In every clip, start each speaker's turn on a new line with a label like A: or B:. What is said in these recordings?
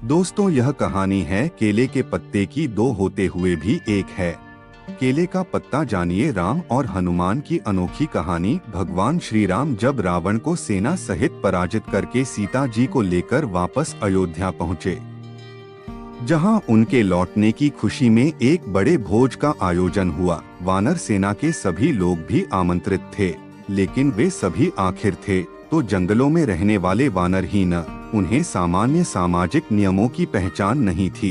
A: दोस्तों, यह कहानी है केले के पत्ते की, दो होते हुए भी एक है। केले का पत्ता जानिए राम और हनुमान की अनोखी कहानी। भगवान श्री राम जब रावण को सेना सहित पराजित करके सीता जी को लेकर वापस अयोध्या पहुँचे, जहां उनके लौटने की खुशी में एक बड़े भोज का आयोजन हुआ। वानर सेना के सभी लोग भी आमंत्रित थे, लेकिन वे सभी आखिर थे तो जंगलों में रहने वाले वानर ही न। उन्हें सामान्य सामाजिक नियमों की पहचान नहीं थी।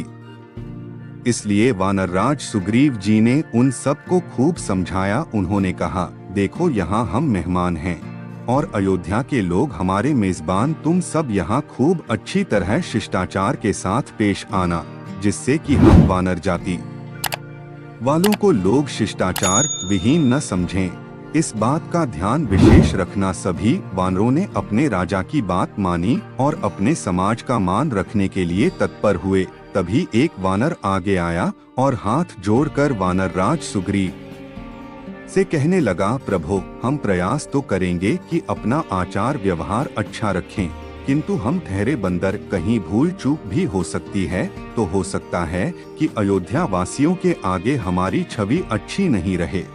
A: इसलिए वानरराज सुग्रीव जी ने उन सबको खूब समझाया। उन्होंने कहा, देखो, यहाँ हम मेहमान हैं और अयोध्या के लोग हमारे मेजबान। तुम सब यहाँ खूब अच्छी तरह शिष्टाचार के साथ पेश आना, जिससे कि हम वानर जाति वालों को लोग शिष्टाचार विहीन न समझें। इस बात का ध्यान विशेष रखना। सभी वानरों ने अपने राजा की बात मानी और अपने समाज का मान रखने के लिए तत्पर हुए। तभी एक वानर आगे आया और हाथ जोड़कर वानरराज सुग्रीव से कहने लगा, प्रभु, हम प्रयास तो करेंगे कि अपना आचार व्यवहार अच्छा रखें, किंतु हम ठहरे बंदर, कहीं भूल चूक भी हो सकती है। तो हो सकता है कि अयोध्या वासियों के आगे हमारी छवि अच्छी नहीं रहे।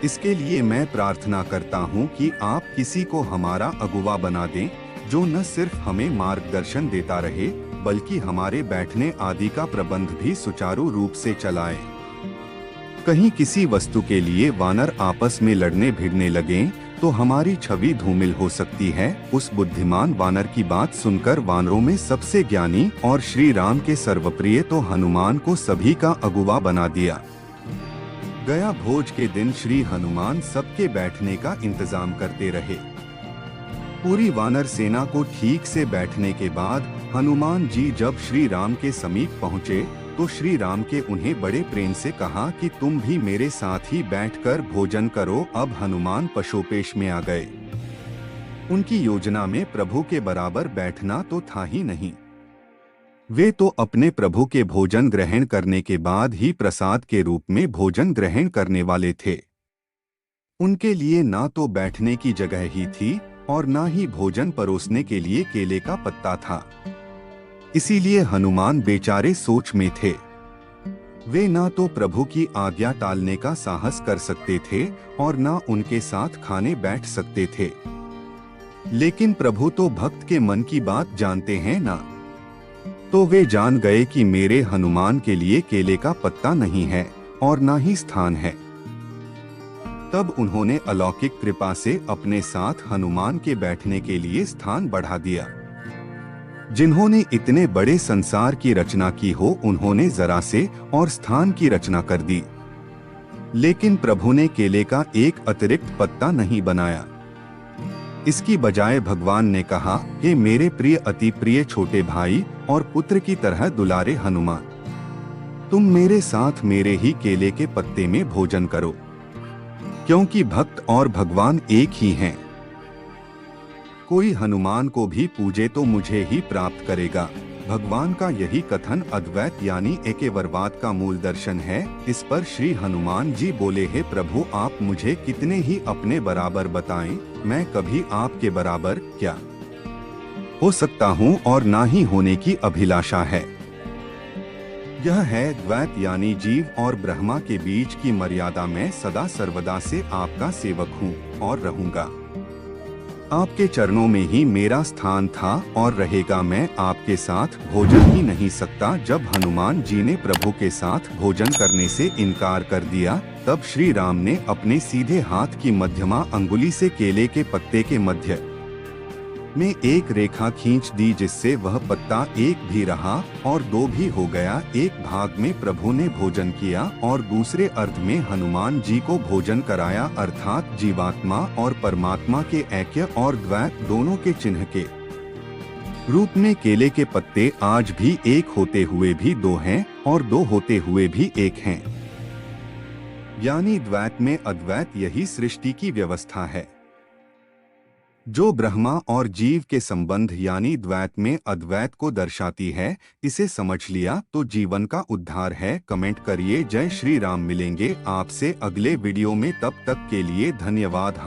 A: इसके लिए मैं प्रार्थना करता हूँ कि आप किसी को हमारा अगुवा बना दें, जो न सिर्फ हमें मार्गदर्शन देता रहे, बल्कि हमारे बैठने आदि का प्रबंध भी सुचारू रूप से चलाए। कहीं किसी वस्तु के लिए वानर आपस में लड़ने भिड़ने लगें, तो हमारी छवि धूमिल हो सकती है। उस बुद्धिमान वानर की बात सुनकर वानरों में सबसे ज्ञानी और श्री राम के सर्वप्रिय तो हनुमान को सभी का अगुवा बना दिया गया। भोज के दिन श्री हनुमान सबके बैठने का इंतजाम करते रहे। पूरी वानर सेना को ठीक से बैठने के बाद हनुमान जी जब श्री राम के समीप पहुँचे, तो श्री राम के उन्हें बड़े प्रेम से कहा कि तुम भी मेरे साथ ही बैठकर भोजन करो। अब हनुमान पशोपेश में आ गए। उनकी योजना में प्रभु के बराबर बैठना तो था ही नहीं। वे तो अपने प्रभु के भोजन ग्रहण करने के बाद ही प्रसाद के रूप में भोजन ग्रहण करने वाले थे। उनके लिए ना तो बैठने की जगह ही थी और ना ही भोजन परोसने के लिए केले का पत्ता था। इसीलिए हनुमान बेचारे सोच में थे। वे ना तो प्रभु की आज्ञा टालने का साहस कर सकते थे और ना उनके साथ खाने बैठ सकते थे। लेकिन प्रभु तो भक्त के मन की बात जानते हैं ना। तो वे जान गए कि मेरे हनुमान के लिए केले का पत्ता नहीं है और ना ही स्थान है। तब उन्होंने अलौकिक कृपा से अपने साथ हनुमान के बैठने के लिए स्थान बढ़ा दिया। जिन्होंने इतने बड़े संसार की रचना की हो, उन्होंने जरा से और स्थान की रचना कर दी। लेकिन प्रभु ने केले का एक अतिरिक्त पत्ता नहीं बनाया। इसकी बजाय भगवान ने कहा, हे मेरे प्रिय, अति प्रिय छोटे भाई और पुत्र की तरह दुलारे हनुमान, तुम मेरे साथ मेरे ही केले के पत्ते में भोजन करो, क्योंकि भक्त और भगवान एक ही हैं। कोई हनुमान को भी पूजे तो मुझे ही प्राप्त करेगा। भगवान का यही कथन अद्वैत यानी एकेवरवाद का मूल दर्शन है। इस पर श्री हनुमान जी बोले, हे प्रभु, आप मुझे कितने ही अपने बराबर बताएं, मैं कभी आपके बराबर क्या हो सकता हूँ और ना ही होने की अभिलाषा है। यह है द्वैत यानी जीव और ब्रह्मा के बीच की मर्यादा। मैं सदा सर्वदा से आपका सेवक हूँ और रहूंगा। आपके चरणों में ही मेरा स्थान था और रहेगा। मैं आपके साथ भोजन ही नहीं सकता। जब हनुमान जी ने प्रभु के साथ भोजन करने से इनकार कर दिया, तब श्री राम ने अपने सीधे हाथ की मध्यमा अंगुली से केले के पत्ते के मध्य में एक रेखा खींच दी, जिससे वह पत्ता एक भी रहा और दो भी हो गया। एक भाग में प्रभु ने भोजन किया और दूसरे अर्ध में हनुमान जी को भोजन कराया, अर्थात जीवात्मा और परमात्मा के ऐक्य और द्वैत दोनों के चिन्ह के रूप में केले के पत्ते आज भी एक होते हुए भी दो हैं और दो होते हुए भी एक हैं। यानी द्वैत में अद्वैत, यही सृष्टि की व्यवस्था है। जो ब्रह्मा और जीव के संबंध यानी द्वैत में अद्वैत को दर्शाती है। इसे समझ लिया तो जीवन का उद्धार है। कमेंट करिए जय श्री राम। मिलेंगे आपसे अगले वीडियो में, तब तक के लिए धन्यवाद।